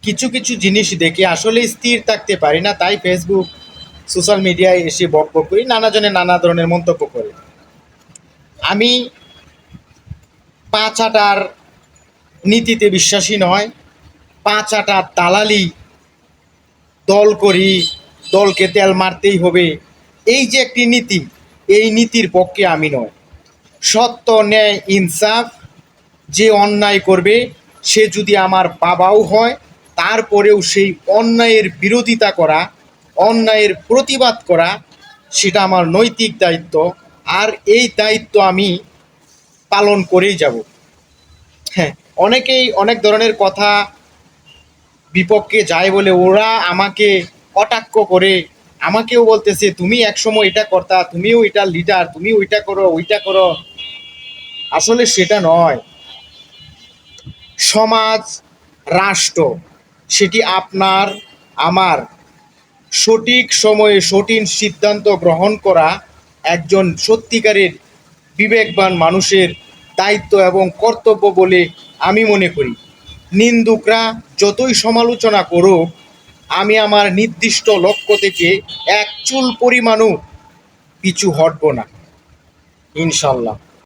কিছু কিছু জিনিস দেখে আসলে স্থির থাকতে পারি না, তাই ফেসবুক সোশ্যাল মিডিয়ায় এসে বকবক করি, নানাজনে নানা ধরনের মন্তব্য করে। আমি পাঁচ আটার নীতিতে বিশ্বাসী নয়, পাঁচ আটার দালালি, দল করি, দলকে তেল মারতেই হবে, এই যে একটি নীতি, এই নীতির পক্ষে আমি নয়। সত্য, ন্যায়, ইনসাফ, যে অন্যায় করবে সে যদি আমার বাবাও হয় তারপরেও সেই অন্যায়ের বিরোধিতা করা, অন্যায়ের প্রতিবাদ করা, সেটা আমার নৈতিক দায়িত্ব। আর এই দায়িত্ব আমি পালন করেই যাব। হ্যাঁ, অনেকেই অনেক ধরনের কথা বিপক্ষে যায় বলে ওরা আমাকে কটাক্ষ করে, আমাকেও বলতেছে তুমি একসময় এটা করতা, তুমিও এটা লিডার, তুমি ওইটা করো ওইটা করো। আসলে সেটা নয়। সমাজ, রাষ্ট্র, সেটি আপনার আমার সঠিক সময়ে সঠিক সিদ্ধান্ত গ্রহণ করা একজন সত্যিকারের বিবেকবান মানুষের দায়িত্ব এবং কর্তব্য বলে আমি মনে করি। নিন্দুকরা যতই সমালোচনা করুক, আমি আমার নির্দিষ্ট লক্ষ্য থেকে এক চুল পরিমাণও পিছু হটব না, ইনশাল্লাহ।